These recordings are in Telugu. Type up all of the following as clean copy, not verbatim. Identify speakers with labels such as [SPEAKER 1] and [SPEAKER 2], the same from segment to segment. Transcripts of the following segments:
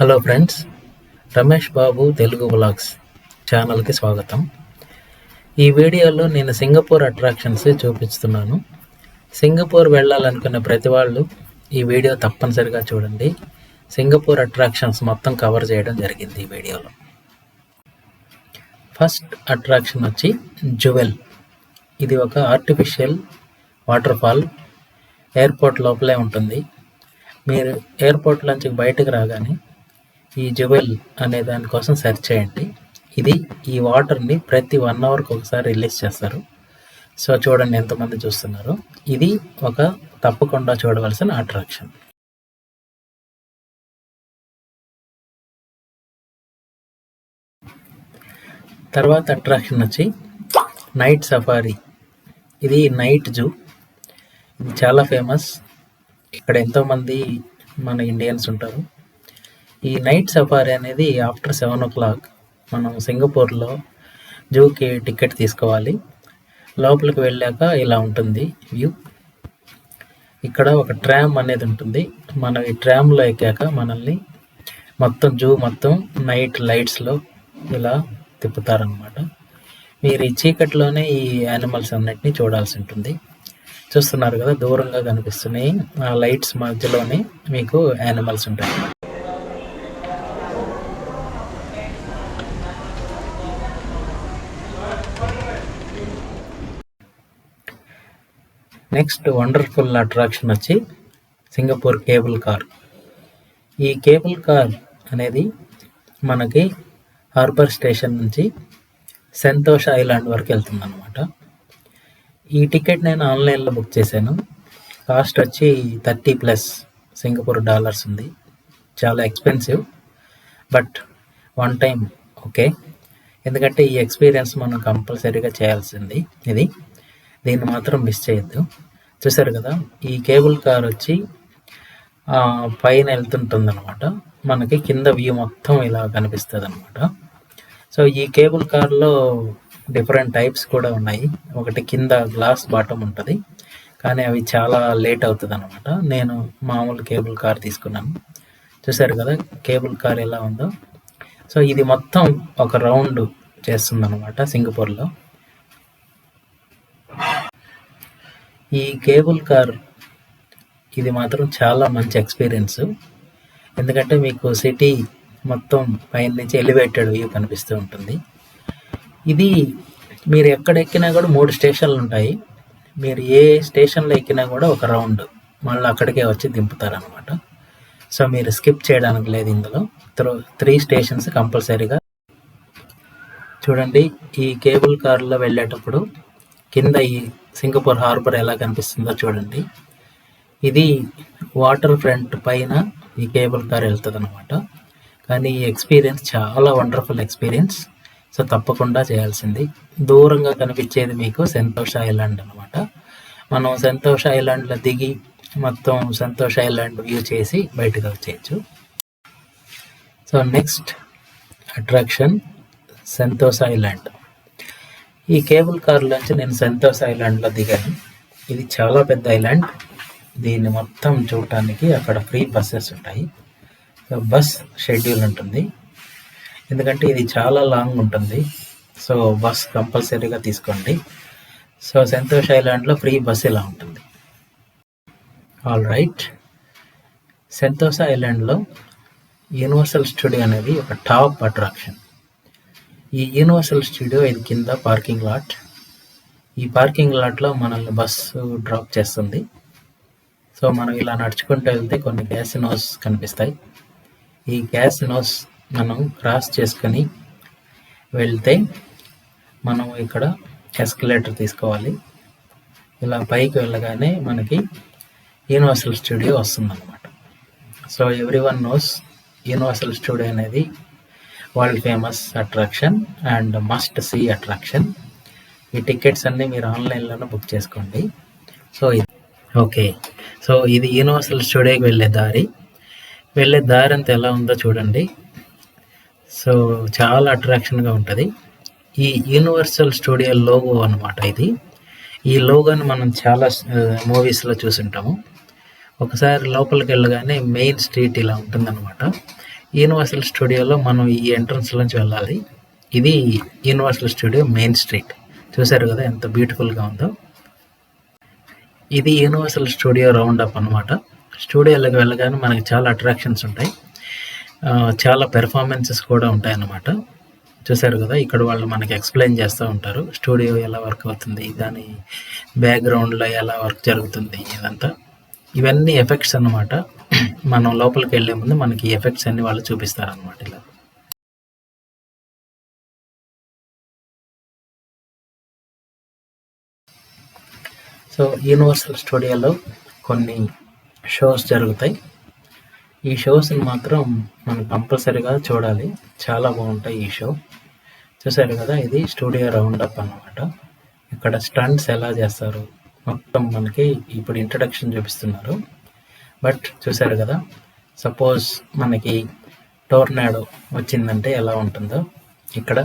[SPEAKER 1] Hello friends, Ramesh Babu Telugu vlogs ఛానల్కి స్వాగతం. ఈ వీడియోలో నేను సింగపూర్ అట్రాక్షన్స్ చూపిస్తున్నాను. సింగపూర్ వెళ్ళాలనుకున్న ప్రతి వాళ్ళు ఈ వీడియో తప్పనిసరిగా చూడండి. సింగపూర్ అట్రాక్షన్స్ మొత్తం కవర్ చేయడం జరిగింది ఈ వీడియోలో. ఫస్ట్ అట్రాక్షన్ వచ్చి జువెల్. ఇది ఒక ఆర్టిఫిషియల్ వాటర్ ఫాల్. ఎయిర్పోర్ట్ లోపలే ఉంటుంది. మీరు ఎయిర్పోర్ట్ నుంచి బయటకు రాగానే ఈ జువెల్ అనే దానికోసం సెర్చ్ చేయండి. ఇది ఈ వాటర్ని ప్రతి 1 అవర్కి ఒకసారి రిలీజ్ చేస్తారు. సో చూడండి ఎంతమంది చూస్తున్నారు. ఇది ఒక తప్పకుండా చూడవలసిన అట్రాక్షన్. తర్వాత అట్రాక్షన్ వచ్చి నైట్ సఫారీ. ఇది నైట్ జూ. ఇది చాలా ఫేమస్. ఇక్కడ ఎంతోమంది మన ఇండియన్స్ ఉంటారు. ఈ నైట్ సఫారీ అనేది ఆఫ్టర్ 7 o'clock మనం సింగపూర్లో జూకి టికెట్ తీసుకోవాలి. లోపలికి వెళ్ళాక ఇలా ఉంటుంది వ్యూ. ఇక్కడ ఒక ట్రామ్ అనేది ఉంటుంది. మనం ఈ ట్రామ్లో ఎక్కాక మనల్ని మొత్తం జూ మొత్తం నైట్ లైట్స్లో ఇలా తిప్పుతారనమాట. మీరు ఈ చీకట్లోనే ఈ యానిమల్స్ అన్నిటిని చూడాల్సి ఉంటుంది. చూస్తున్నారు కదా, దూరంగా కనిపిస్తున్నాయి. ఆ లైట్స్ మధ్యలోనే మీకు యానిమల్స్ ఉంటాయి. నెక్స్ట్ వండర్ఫుల్ అట్రాక్షన్ వచ్చి సింగపూర్ కేబుల్ కార్. ఈ కేబుల్ కార్ అనేది మనకి హార్బర్ స్టేషన్ నుంచి సంతోష్ ఐలాండ్ వరకు వెళ్తుంది అనమాట. ఈ టికెట్ నేను ఆన్లైన్లో బుక్ చేశాను. కాస్ట్ వచ్చి 30+ సింగపూర్ డాలర్స్ ఉంది. చాలా expensive, but one time okay. ఎందుకంటే ఈ ఎక్స్పీరియన్స్ మనం కంపల్సరీగా చేయాల్సింది. దీన్ని మాత్రం మిస్ చేయొద్దు. చూసారు కదా, ఈ కేబుల్ కార్ వచ్చి పైన వెళ్తుంటుంది అనమాట. మనకి కింద వ్యూ మొత్తం ఇలా కనిపిస్తుంది అనమాట. సో ఈ కేబుల్ కార్లో డిఫరెంట్ టైప్స్ కూడా ఉన్నాయి. ఒకటి కింద గ్లాస్ బాటమ్ ఉంటుంది, కానీ అవి చాలా లేట్ అవుతుంది అనమాట. నేను మామూలు కేబుల్ కార్ తీసుకున్నాను. చూసారు కదా కేబుల్ కార్ ఎలా ఉందో. సో ఇది మొత్తం ఒక రౌండ్ చేస్తుంది అనమాట సింగపూర్లో. ఈ కేబుల్ కార్ ఇది మాత్రం చాలా మంచి ఎక్స్పీరియన్స్. ఎందుకంటే మీకు సిటీ మొత్తం పైన నుంచి ఎలివేటెడ్ వ్యూ కనిపిస్తూ ఉంటుంది. ఇది మీరు ఎక్కడ ఎక్కినా కూడా 3 స్టేషన్లు ఉంటాయి. మీరు ఏ స్టేషన్లో ఎక్కినా కూడా ఒక రౌండ్ మళ్ళీ అక్కడికే వచ్చి దింపుతారనమాట. సో మీరు స్కిప్ చేయడానికి లేదు. ఇందులో 3 స్టేషన్స్ కంపల్సరీగా చూడండి. ఈ కేబుల్ కార్లో వెళ్ళేటప్పుడు కింద ఈ సింగపూర్ హార్బర్ ఎలా కనిపిస్తుందో చూడండి. ఇది వాటర్ ఫ్రంట్ పైన ఈ కేబుల్ కార్ వెళ్తుంది అనమాట. కానీ ఈ ఎక్స్పీరియన్స్ చాలా వండర్ఫుల్ ఎక్స్పీరియన్స్. సో తప్పకుండా చేయాల్సింది. దూరంగా కనిపించేది మీకు సంతోష్ ఐలాండ్ అనమాట. మనం సంతోష్ ఐలాండ్లో దిగి మొత్తం సంతోష్ ఐలాండ్ వ్యూ చేసి బయటకు వచ్చేయచ్చు. So next attraction Sentosa island. ఈ కేబుల్ కార్లోంచి నేను సంతోష్ ఐలాండ్లో దిగాను. ఇది చాలా పెద్ద ఐలాండ్. దీన్ని మొత్తం చూడటానికి అక్కడ ఫ్రీ బస్సెస్ ఉంటాయి. సో బస్ షెడ్యూల్ ఉంటుంది, ఎందుకంటే ఇది చాలా లాంగ్ ఉంటుంది. సో బస్ కంపల్సరీగా తీసుకోండి. సో సంతోష్ ఐలాండ్లో ఫ్రీ బస్ ఇలా ఉంటుంది. ఆల్ రైట్, సంతోష్ ఐలాండ్లో యూనివర్సల్ స్టూడియో అనేది ఒక టాప్ అట్రాక్షన్. ఈ యూనివర్సల్ స్టూడియో ఇది కింద పార్కింగ్ లాట్. ఈ పార్కింగ్ లాట్లో మనల్ని బస్సు డ్రాప్ చేస్తుంది. సో మనం ఇలా నడుచుకుంటూ వెళ్తే కొన్ని క్యాసినోస్ కనిపిస్తాయి. ఈ క్యాసినోస్ మనం క్రాస్ చేసుకొని వెళ్తే మనం ఇక్కడ ఎస్కలేటర్ తీసుకోవాలి. ఇలా పైకి వెళ్ళగానే మనకి యూనివర్సల్ స్టూడియో వస్తుందన్నమాట. So everyone knows Universal Studio అనేది world famous attraction and must see attraction. ఈ టికెట్స్ అన్నీ మీరు ఆన్లైన్లోనే బుక్ చేసుకోండి. సో ఓకే, సో ఇది యూనివర్సల్ స్టూడియోకి వెళ్ళే దారి అంతా ఎలా ఉందో చూడండి. సో చాలా అట్రాక్షన్గా ఉంటుంది. ఈ యూనివర్సల్ స్టూడియో లోగో అనమాట ఇది. ఈ లోగోని మనం చాలా మూవీస్లో చూసుంటాము. ఒకసారి లోపలికి వెళ్ళగానే మెయిన్ స్ట్రీట్ ఇలా ఉంటుందన్నమాట. యూనివర్సల్ స్టూడియోలో మనం ఈ ఎంట్రన్స్ నుంచి వెళ్ళాలి. ఇది యూనివర్సల్ స్టూడియో మెయిన్ స్ట్రీట్. చూసారు కదా ఎంత బ్యూటిఫుల్గా ఉందో. ఇది యూనివర్సల్ స్టూడియో రౌండ్ అప్ అనమాట. స్టూడియోలోకి వెళ్ళగానే మనకి చాలా అట్రాక్షన్స్ ఉంటాయి. చాలా పెర్ఫార్మెన్సెస్ కూడా ఉంటాయన్నమాట. చూసారు కదా ఇక్కడ వాళ్ళు మనకి ఎక్స్ప్లెయిన్ చేస్తూ ఉంటారు స్టూడియో ఎలా వర్క్ అవుతుంది, దాని బ్యాక్గ్రౌండ్లో ఎలా వర్క్ జరుగుతుంది, ఇదంతా ఇవన్నీ ఎఫెక్ట్స్ అన్నమాట. మనం లోపలికి వెళ్ళే ముందు మనకి ఎఫెక్ట్స్ అన్ని వాళ్ళు చూపిస్తారనమాట ఇలా. సో యూనివర్సల్ స్టూడియోలో కొన్ని షోస్ జరుగుతాయి. ఈ షోస్ని మాత్రం మనం కంపల్సరీగా చూడాలి, చాలా బాగుంటాయి ఈ షో. చూసారు కదా ఇది స్టూడియో రౌండ్ అప్ అన్నమాట. ఇక్కడ స్టంట్స్ ఎలా చేస్తారు మొత్తం మనకి ఇప్పుడు ఇంట్రడక్షన్ చూపిస్తున్నారు. బట్ చూసారు కదా, సపోజ్ మనకి టోర్నాడో వచ్చిందంటే ఎలా ఉంటుందో ఇక్కడ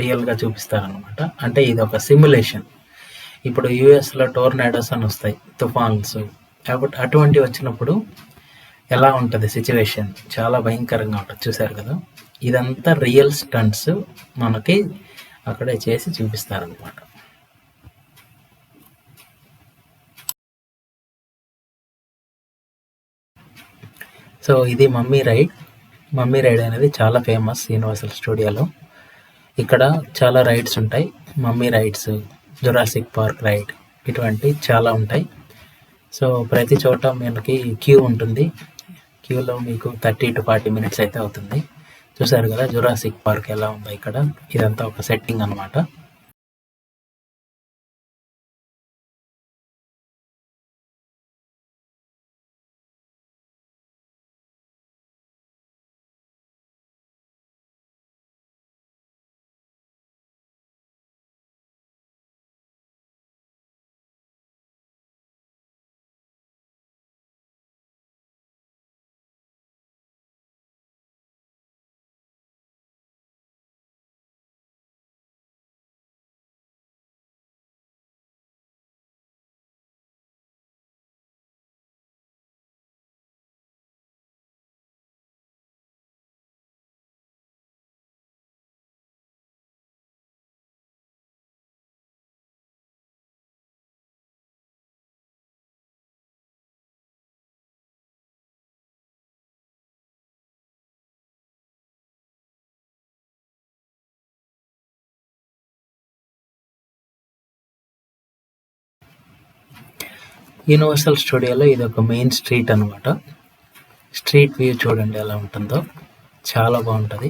[SPEAKER 1] రియల్గా చూపిస్తారనమాట. అంటే ఇది ఒక సిమ్యులేషన్. ఇప్పుడు యూఎస్లో టోర్నాడోస్ అని వస్తాయి, తుఫాన్స్, కాబట్టి అటువంటి వచ్చినప్పుడు ఎలా ఉంటుంది సిచ్యువేషన్, చాలా భయంకరంగా ఉంటుంది. చూసారు కదా, ఇదంతా రియల్ స్టంట్స్ మనకి అక్కడే చేసి చూపిస్తారనమాట. సో ఇది మమ్మీ రైడ్. మమ్మీ రైడ్ అనేది చాలా ఫేమస్ యూనివర్సల్ స్టూడియోలో. ఇక్కడ చాలా రైడ్స్ ఉంటాయి, mummy rides, Jurassic Park ride, ఇటువంటి చాలా ఉంటాయి. సో ప్రతి చోట మనకి క్యూ ఉంటుంది. క్యూలో మీకు 30 to 40 minutes అయితే అవుతుంది. చూసారు కదా జురాసిక్ పార్క్ ఎలా ఉందో ఇక్కడ, ఇదంతా ఒక సెట్టింగ్ అనమాట. యూనివర్సల్ స్టూడియోలో ఇది ఒక మెయిన్ స్ట్రీట్ అనమాట. స్ట్రీట్ వ్యూ చూడండి ఎలా ఉంటుందో, చాలా బాగుంటుంది.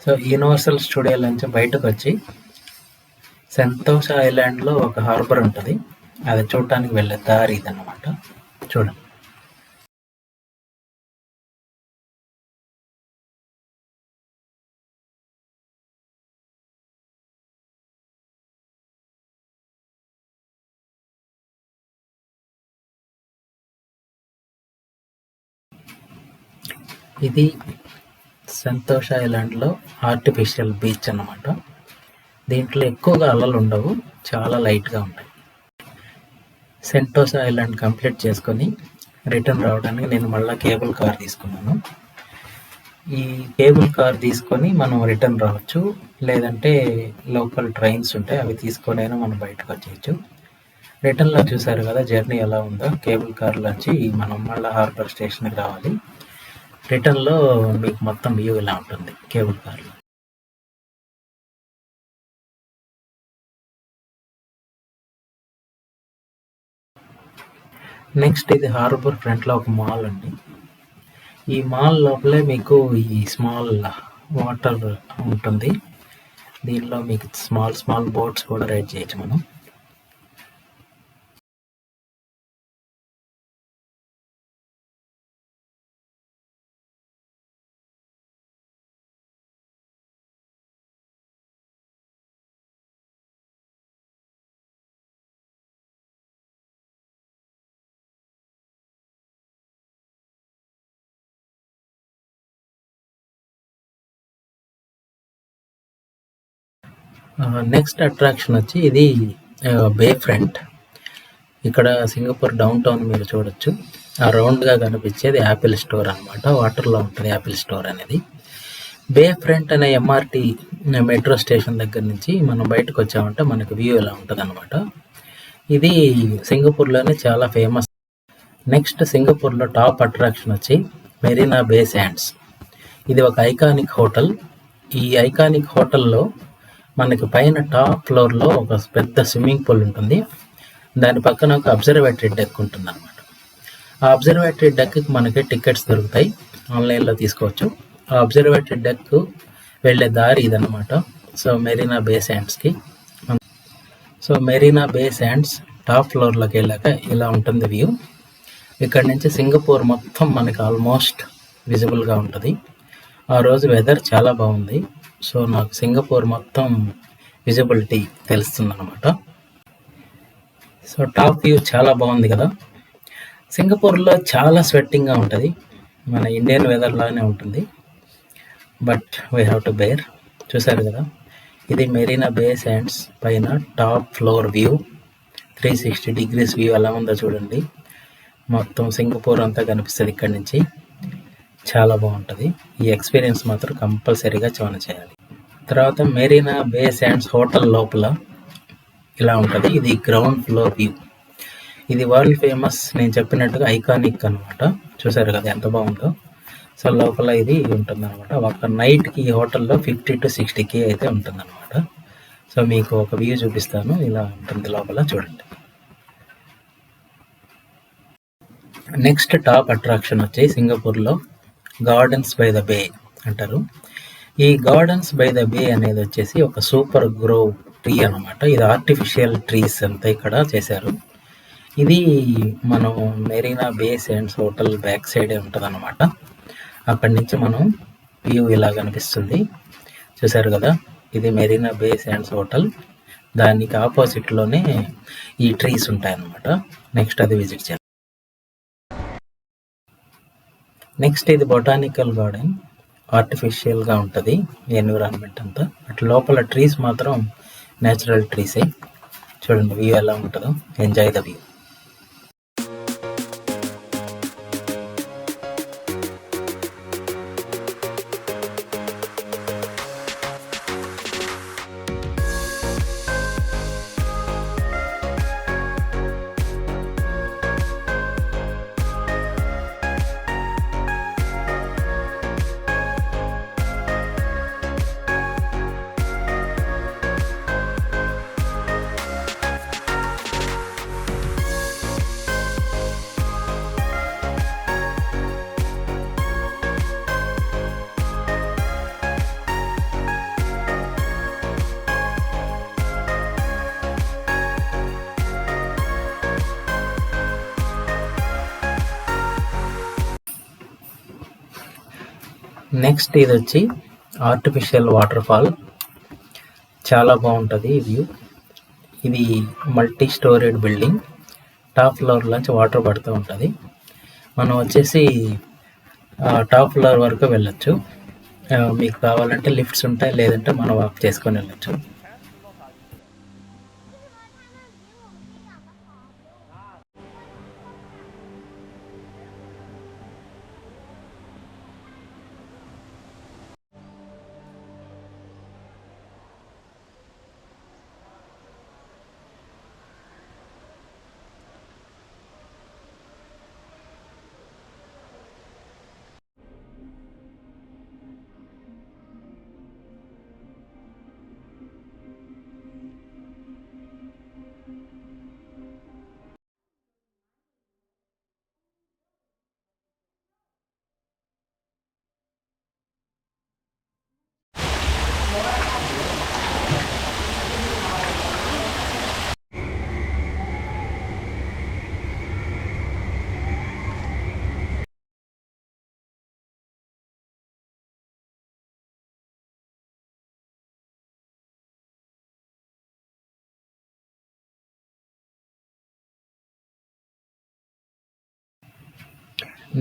[SPEAKER 1] సో యూనివర్సల్ స్టూడియో నుంచి బయటకు వచ్చి సంతోష్ ఐలాండ్లో ఒక హార్బర్ ఉంటుంది, అది చూడటానికి వెళ్ళే దారి ఇదన్నమాట. చూడండి. ఇది సంతోష్ ఐలాండ్లో ఆర్టిఫిషియల్ బీచ్ అన్నమాట. దీంట్లో ఎక్కువగా అలలు ఉండవు, చాలా లైట్గా ఉంటాయి. సెంటోసా ఐలాండ్ కంప్లీట్ చేసుకొని రిటర్న్ రావడానికి నేను మళ్ళీ కేబుల్ కార్ తీసుకున్నాను. ఈ కేబుల్ కార్ తీసుకొని మనం రిటర్న్ రావచ్చు, లేదంటే లోకల్ ట్రైన్స్ ఉంటాయి అవి తీసుకొని అయినా మనం బయటకు వచ్చేయచ్చు. రిటర్న్లో చూసారు కదా జర్నీ ఎలా ఉందో, కేబుల్ కార్లోంచి మనం మళ్ళీ హార్బర్ స్టేషన్కి రావాలి. రిటర్న్లో మీకు మొత్తం వ్యూ ఇలా ఉంటుంది కేబుల్ కార్లో. నెక్స్ట్ ఇది హార్బర్ ఫ్రంట్లో ఒక మాల్ అండి. ఈ మాల్ లోపలే మీకు ఈ స్మాల్ వాటర్ ఉంటుంది, దీనిలో మీకు స్మాల్ స్మాల్ బోట్స్ కూడా రైడ్ చేయొచ్చు మనం. నెక్స్ట్ అట్రాక్షన్ వచ్చి ఇది బే ఫ్రంట్. ఇక్కడ సింగపూర్ డౌన్ టౌన్ మీరు చూడొచ్చు. ఆ రౌండ్గా కనిపించేది యాపిల్ స్టోర్ అనమాట. వాటర్లో ఉంటుంది యాపిల్ స్టోర్ అనేది. బే ఫ్రంట్ అనే ఎంఆర్టీ మెట్రో స్టేషన్ దగ్గర నుంచి మనం బయటకు వచ్చామంటే మనకు వ్యూ ఇలా ఉంటుంది అనమాట. ఇది సింగపూర్లోనే చాలా ఫేమస్. నెక్స్ట్ సింగపూర్లో టాప్ అట్రాక్షన్ వచ్చి మెరీనా బే శాండ్స్. ఇది ఒక ఐకానిక్ హోటల్. ఈ ఐకానిక్ హోటల్లో మనకి పైన టాప్ ఫ్లోర్లో ఒక పెద్ద స్విమ్మింగ్ పూల్ ఉంటుంది. దాని పక్కన ఒక అబ్జర్వేటరీ డెక్ ఉంటుంది అనమాట. ఆ అబ్జర్వేటరీ డెక్కి మనకి టికెట్స్ దొరుకుతాయి, ఆన్లైన్లో తీసుకోవచ్చు. ఆ అబ్జర్వేటరీ డెక్ వెళ్ళే దారి ఇదనమాట. సో మెరీనా బే శాండ్స్కి. So Marina Bay sands top ఫ్లోర్లోకి వెళ్ళాక ఇలా ఉంటుంది వ్యూ. ఇక్కడ నుంచి సింగపూర్ మొత్తం మనకి ఆల్మోస్ట్ విజిబుల్గా ఉంటుంది. ఆ రోజు వెదర్ చాలా బాగుంది. సో నాకు సింగపూర్ మొత్తం విజిబిలిటీ తెలుస్తుంది అనమాట. సో టాప్ వ్యూ చాలా బాగుంది కదా. సింగపూర్లో చాలా స్వెట్టింగ్గా ఉంటుంది, మన ఇండియన్ వెదర్ లానే ఉంటుంది. But we have to bear. చూసారు కదా, ఇది మెరీనా బే శాండ్స్ పైన top floor view. 360 degrees view ఎలా ఉందో చూడండి. మొత్తం సింగపూర్ అంతా కనిపిస్తుంది ఇక్కడి నుంచి. చాలా బాగుంటుంది. ఈ ఎక్స్పీరియన్స్ మాత్రం కంపల్సరీగా చేయాలి. తర్వాత మెరీనా బే శాండ్స్ హోటల్ లోపల ఇలా ఉంటుంది. ఇది గ్రౌండ్ ఫ్లోర్ వ్యూ. ఇది వరల్డ్ ఫేమస్, నేను చెప్పినట్టుగా ఐకానిక్ అనమాట. చూసారు కదా ఎంత బాగుందో. సో లోపల ఇది ఉంటుంది అనమాట. ఒక నైట్కి ఈ హోటల్లో 50 to 60K అయితే ఉంటుంది అనమాట. సో మీకు ఒక వ్యూ చూపిస్తాను, ఇలా ఉంటుంది లోపల చూడండి. నెక్స్ట్ టాప్ అట్రాక్షన్ వచ్చి సింగపూర్లో గార్డెన్స్ బై ద బే అంటారు. ఈ గార్డెన్స్ బై ద బే అనేది వచ్చేసి ఒక సూపర్ గ్రోవ్ ట్రీ అనమాట. ఇది ఆర్టిఫిషియల్ ట్రీస్ అంతా ఇక్కడ చేశారు. ఇది మనం Marina Bay sands hotel back సైడే ఉంటుంది అనమాట. అక్కడి నుంచి మనం వ్యూ ఇలా కనిపిస్తుంది. చూసారు కదా, ఇది మెరీనా బే శాండ్స్ హోటల్. దానికి ఆపోజిట్లోనే ఈ ట్రీస్ ఉంటాయన్నమాట. నెక్స్ట్ అది విజిట్ చేద్దాం. నెక్స్ట్ ఇది బొటానికల్ గార్డెన్. ఆర్టిఫిషియల్గా ఉంటుంది ఎన్విరాన్మెంట్ అంతా. అటు లోపల ట్రీస్ మాత్రం న్యాచురల్ ట్రీసే. చూడండి వ్యూ ఎలా ఉంటుందో. Enjoy the view. నెక్స్ట్ ఇది వచ్చి ఆర్టిఫిషియల్ వాటర్ ఫాల్. చాలా బాగుంటుంది ఈ వ్యూ. ఇది multi storied building. Top floor నుంచి వాటర్ పడుతూ ఉంటుంది. మనం వచ్చేసి టాప్ ఫ్లోర్ వరకు వెళ్ళొచ్చు. మీకు కావాలంటే లిఫ్ట్స్ ఉంటాయి, లేదంటే మనం వాక్ చేసుకొని వెళ్ళొచ్చు.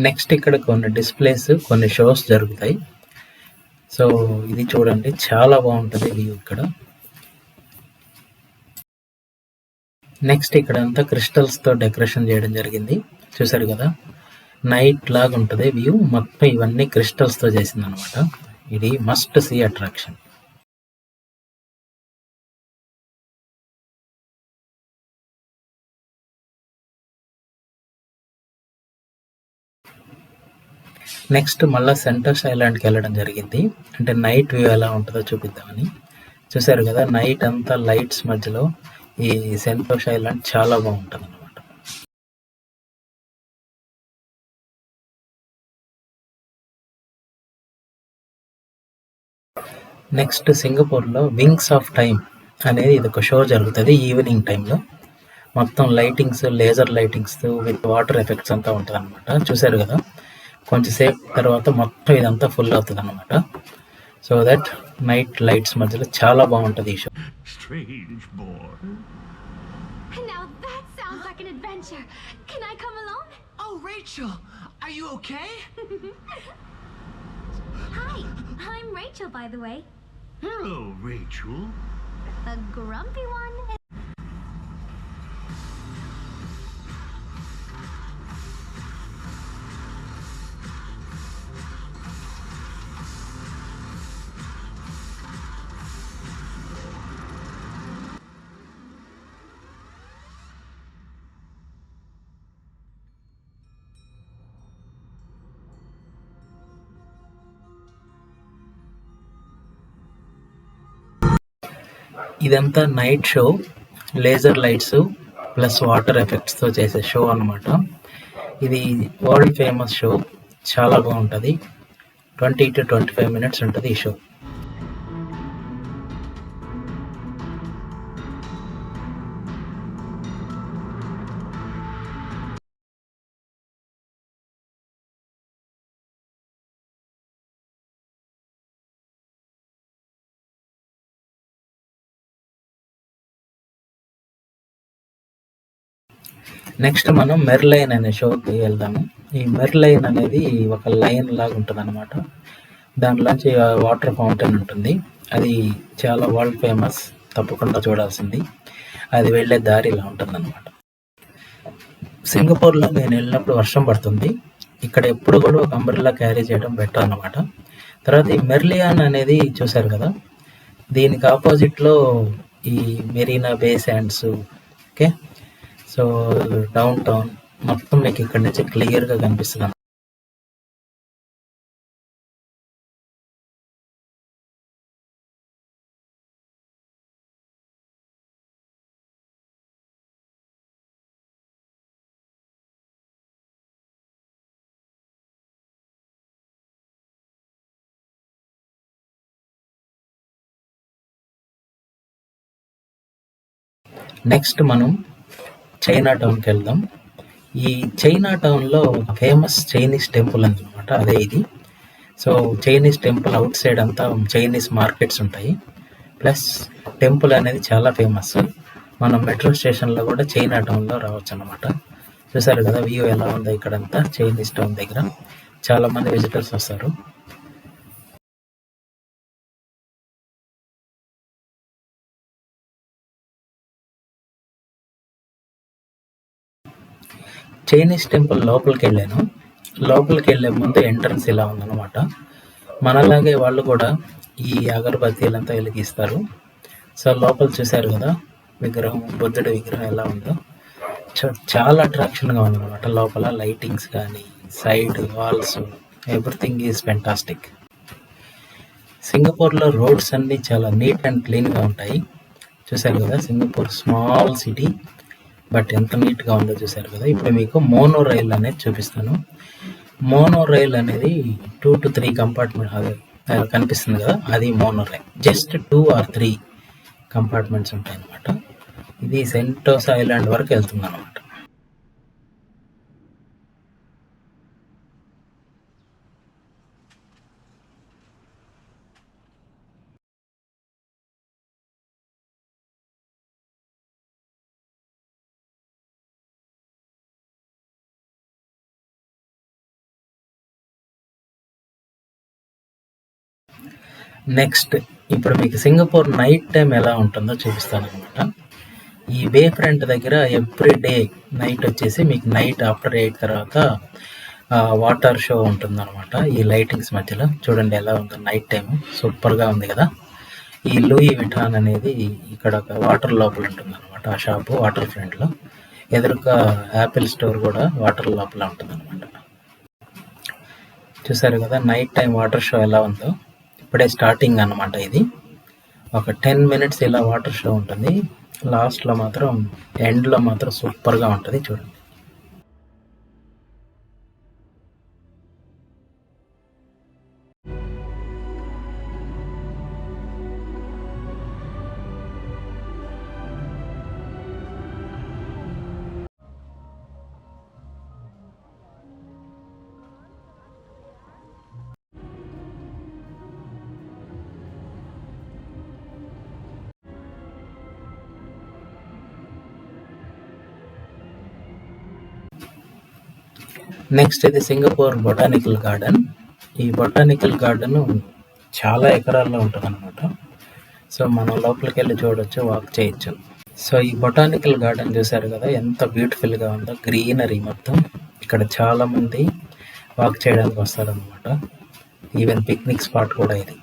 [SPEAKER 1] నెక్స్ట్ ఇక్కడ కొన్ని డిస్ప్లేస్, కొన్ని షోస్ జరుగుతాయి. సో ఇది చూడండి, చాలా బాగుంటుంది వ్యూ ఇక్కడ. నెక్స్ట్ ఇక్కడంతా క్రిస్టల్స్తో డెకరేషన్ చేయడం జరిగింది. చూసారు కదా, నైట్ లాగా ఉంటుంది వ్యూ. మొత్తం ఇవన్నీ క్రిస్టల్స్తో చేసింది అనమాట. ఇది మస్ట్ సీ అట్రాక్షన్. నెక్స్ట్ మళ్ళీ సెంటోస్ ఐలాండ్కి వెళ్ళడం జరిగింది. అంటే నైట్ వ్యూ ఎలా ఉంటుందో చూపిద్దామని. చూసారు కదా, నైట్ అంతా లైట్స్ మధ్యలో ఈ సెంటోస్ ఐలాండ్ చాలా బాగుంటుంది అనమాట. నెక్స్ట్ సింగపూర్లో వింగ్స్ ఆఫ్ టైమ్ అనేది ఇది ఒక షో జరుగుతుంది ఈవినింగ్ టైంలో. మొత్తం lightings, laser lightings with water effects అంతా ఉంటుంది అనమాట. చూసారు కదా, కొంచెంసేపు తర్వాత మొత్తం ఇదంతా ఫుల్ అవుతుంది అనమాట. సో దట్ నైట్ లైట్స్ మధ్యలో చాలా బాగుంటుంది ఈ show.
[SPEAKER 2] Strange boy.
[SPEAKER 3] Now that sounds like an adventure. Can I come along?
[SPEAKER 4] Oh, Rachel, are you okay?
[SPEAKER 3] Hi, I'm Rachel, by the way.
[SPEAKER 2] Hello, Rachel.
[SPEAKER 3] A grumpy one.
[SPEAKER 1] ఇదంతా night show, laser lights plus water ఎఫెక్ట్స్తో చేసే షో అనమాట. ఇది వరల్డ్ ఫేమస్ షో, చాలా బాగుంటుంది. 20 to 25 minutes ఉంటుంది ఈ షో. నెక్స్ట్ మనం మెర్లైన్ అనే షోకి వెళ్దాము. ఈ మెర్లైన్ అనేది ఒక లైన్ లాగా ఉంటుంది అనమాట. దానిలోంచి వాటర్ ఫౌంటైన్ ఉంటుంది. అది చాలా వరల్డ్ ఫేమస్, తప్పకుండా చూడాల్సింది. అది వెళ్ళే దారి ఇలా ఉంటుంది అనమాట. సింగపూర్లో నేను వెళ్ళినప్పుడు వర్షం పడుతుంది. ఇక్కడ ఎప్పుడు కూడా ఒక అంబ్రెల్లా క్యారీ చేయడం బెటర్ అనమాట. తర్వాత ఈ మెర్లియాన్ అనేది చూసారు కదా, దీనికి ఆపోజిట్లో ఈ Marina Bay Sands. Okay, so downtown మొత్తం మీకు ఇక్కడ నుంచి క్లియర్గా కనిపిస్తుంది. నెక్స్ట్ మనం చైనా టౌన్కి వెళ్దాం. ఈ చైనా టౌన్లో ఫేమస్ చైనీస్ టెంపుల్ అనమాట, అదే ఇది. So Chinese temple out side అంతా చైనీస్ మార్కెట్స్ ఉంటాయి. ప్లస్ టెంపుల్ అనేది చాలా ఫేమస్. మనం మెట్రో స్టేషన్లో కూడా చైనా టౌన్లో రావచ్చు అనమాట. చూసారు కదా వ్యూ ఎలా ఉందో ఇక్కడంతా చైనీస్ టౌన్ దగ్గర. చాలామంది విజిటర్స్ వస్తారు. చైనీస్ టెంపుల్ లోపలికి వెళ్ళాను. లోపలికి వెళ్ళే ముందు ఎంట్రన్స్ ఇలా ఉందన్నమాట. మనలాగే వాళ్ళు కూడా ఈ అగరబత్తీలంతా వెలిగిస్తారు. సో లోపల చూశారు కదా విగ్రహం, బుద్ధుడి విగ్రహం ఎలా ఉందో చాలా అట్రాక్షన్గా ఉందన్నమాట. లోపల లైటింగ్స్ కానీ side walls, everything is fantastic. సింగపూర్లో రోడ్స్ అన్నీ చాలా నీట్ అండ్ క్లీన్గా ఉంటాయి. చూశారు కదా, సింగపూర్ స్మాల్ సిటీ, బట్ ఎంత నీట్గా ఉందో చూసారు కదా. ఇప్పుడు మీకు మోనో రైల్ అనేది చూపిస్తాను. మోనో రైల్ అనేది 2 to 3 కంపార్ట్మెంట్ అది కనిపిస్తుంది కదా, అది mono rail. Just 2 or 3 compartments ఉంటాయి అన్నమాట. ఇది సెంటోసా ఐలాండ్ వరకు వెళ్తుంది అనమాట. నెక్స్ట్ ఇప్పుడు మీకు సింగపూర్ నైట్ టైం ఎలా ఉంటుందో చూపిస్తాను అనమాట. ఈ బే ఫ్రంట్ దగ్గర ఎవ్రీ డే నైట్ వచ్చేసి మీకు నైట్ ఆఫ్టర్ 8 తర్వాత వాటర్ షో ఉంటుందన్నమాట. ఈ లైటింగ్స్ మధ్యలో చూడండి ఎలా ఉందో నైట్ టైం, సూపర్గా ఉంది కదా. ఈ లూయి విఠాన్ అనేది ఇక్కడ ఒక వాటర్ లోపల ఉంటుందన్నమాట. ఆ షాపు వాటర్ ఫ్రంట్లో, ఎదురుగా యాపిల్ స్టోర్ కూడా వాటర్ లోపల ఉంటుందన్నమాట. చూసారు కదా నైట్ టైం వాటర్ షో ఎలా ఉందో. ఇప్పుడే స్టార్టింగ్ అన్నమాట. ఇది ఒక 10 minutes ఇలా వాటర్ షో ఉంటుంది. లాస్ట్లో మాత్రం ఎండ్లో మాత్రం సూపర్గా ఉంటుంది చూడండి. నెక్స్ట్ ఇది సింగపూర్ బొటానికల్ గార్డెన్. ఈ బొటానికల్ గార్డెన్ చాలా ఎకరాల్లో ఉంటుంది అనమాట. సో మనం లోపలికి వెళ్ళి చూడొచ్చు, వాక్ చేయొచ్చు. సో ఈ బొటానికల్ గార్డెన్ చూసారు కదా ఎంత బ్యూటిఫుల్గా ఉందో, గ్రీనరీ మొత్తం. ఇక్కడ చాలామంది వాక్ చేయడానికి వస్తారనమాట. ఈవెన్ పిక్నిక్ స్పాట్ కూడా ఇది.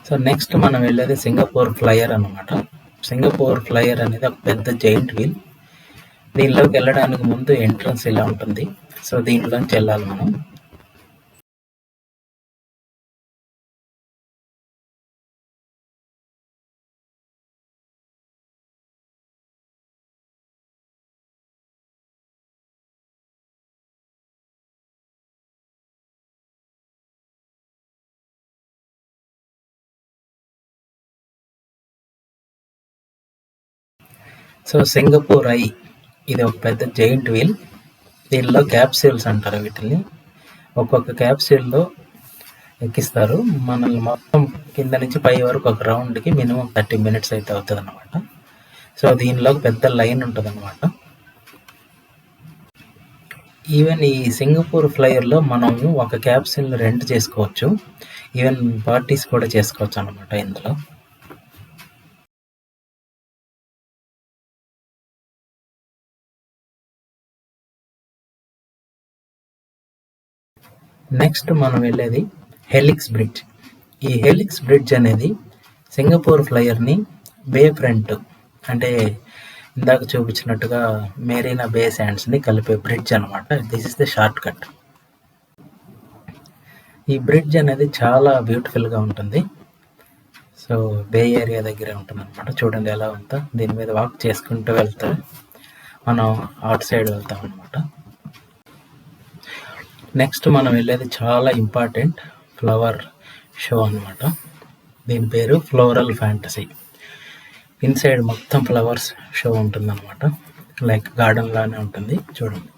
[SPEAKER 1] సో నెక్స్ట్ మనం వెళ్ళేది సింగపూర్ ఫ్లైయర్ అనమాట. సింగపూర్ ఫ్లైయర్ అనేది ఒక పెద్ద జైంట్ వీల్. దీనిలోకి వెళ్ళడానికి ముందు ఎంట్రన్స్ ఇలా ఉంటుంది. సో దీంట్లోంచి వెళ్ళాలి మనం. సో సింగపూర్ ఐ ఇది ఒక పెద్ద జైంట్ వీల్. దీనిలో క్యాప్సూల్స్ అంటారు వీటిని. ఒక్కొక్క క్యాప్సూల్లో ఎక్కిస్తారు మనల్ని. మొత్తం కింద నుంచి పై వరకు ఒక రౌండ్కి మినిమం 30 minutes అయితే అవుతుంది అనమాట. సో దీనిలో పెద్ద లైన్ ఉంటుంది అనమాట. ఈవెన్ ఈ సింగపూర్ ఫ్లైయర్లో మనం ఒక క్యాప్సూల్ని రెంట్ చేసుకోవచ్చు. ఈవెన్ పార్టీస్ కూడా చేసుకోవచ్చు అనమాట ఇందులో. నెక్స్ట్ మనం వెళ్ళేది హెలిక్స్ బ్రిడ్జ్. ఈ హెలిక్స్ బ్రిడ్జ్ అనేది సింగపూర్ ఫ్లైయర్ని బే ఫ్రంట్ అంటే ఇందాక చూపించినట్టుగా మెరీనా బే శాండ్స్ని కలిపే బ్రిడ్జ్ అనమాట. This is the short cut. ఈ బ్రిడ్జ్ అనేది చాలా బ్యూటిఫుల్గా ఉంటుంది. సో బే ఏరియా దగ్గరే ఉంటుంది అనమాట. చూడండి ఎలా ఉందో. దీని మీద వాక్ చేసుకుంటూ వెళ్తే మనం అవుట్ సైడ్ వెళ్తాం అనమాట. నెక్స్ట్ మనం వెళ్ళేది చాలా ఇంపార్టెంట్ ఫ్లవర్ షో అనమాట. దీని పేరు ఫ్లోరల్ ఫ్యాంటసీ. ఇన్సైడ్ మొత్తం ఫ్లవర్స్ షో ఉంటుందన్నమాట. లైక్ గార్డెన్ లానే ఉంటుంది చూడండి.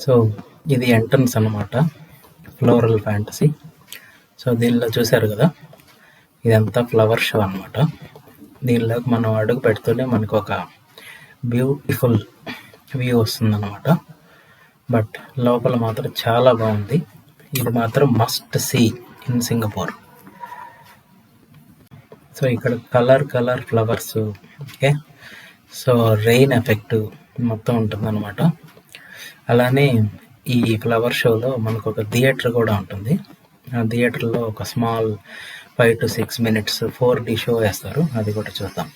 [SPEAKER 1] సో ఇది ఎంట్రన్స్ అనమాట ఫ్లోరల్ ఫ్యాంటసీ. సో దీనిలో చూసారు కదా ఇదంతా ఫ్లవర్ షో అనమాట. దీనిలోకి మనం అడుగు పెడుతూనే మనకు ఒక బ్యూటిఫుల్ వ్యూ వస్తుందన్నమాట. బట్ లోపల మాత్రం చాలా బాగుంది. ఇది మాత్రం must see in Singapore. So ఇక్కడ colour flowers, okay. So rain effect మొత్తం ఉంటుందన్నమాట. అలానే ఈ ఫ్లవర్ షోలో మనకు ఒక థియేటర్ కూడా ఉంటుంది. ఆ థియేటర్లో ఒక small 5 to 6 minutes 4D show వేస్తారు. అది కూడా చూద్దాం.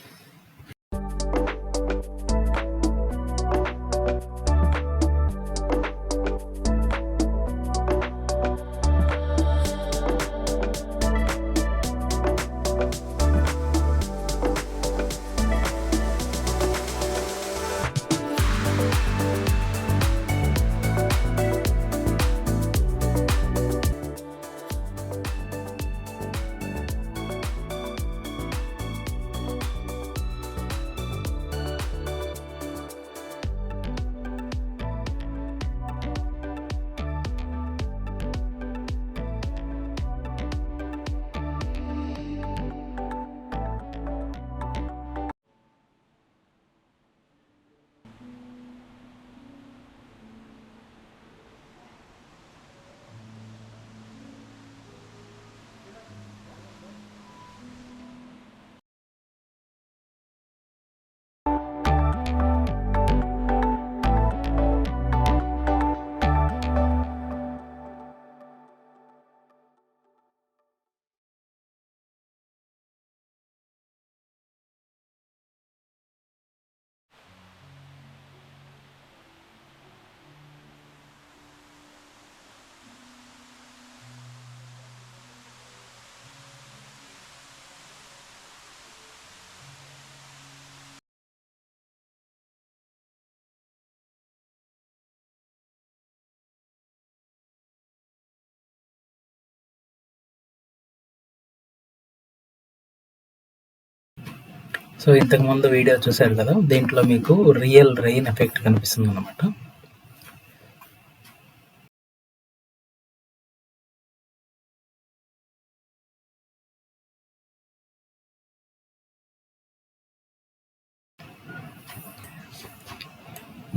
[SPEAKER 1] సో ఇంతకుముందు వీడియో చూశారు కదా, దీంట్లో మీకు రియల్ రెయిన్ ఎఫెక్ట్ కనిపిస్తుంది అనమాట.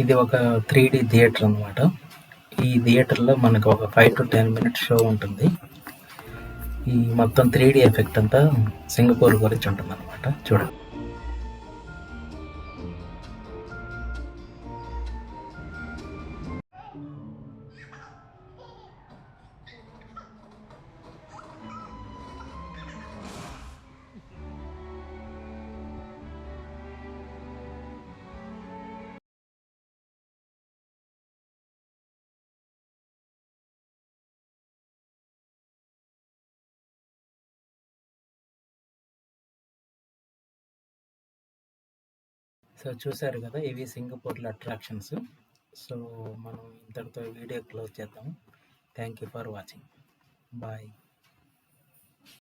[SPEAKER 1] ఇది ఒక 3D థియేటర్ అనమాట. ఈ థియేటర్లో మనకు ఒక 5 to 10 minutes షో ఉంటుంది. ఈ మొత్తం 3D ఎఫెక్ట్ అంతా సింగపూర్ గురించి ఉంటుంది అనమాట. చూడండి. సో చూసారు కదా, ఇవి సింగపూర్లో అట్రాక్షన్స్. సో మనం ఇంతటితో వీడియో క్లోజ్ చేద్దాం. Thank you for watching. Bye.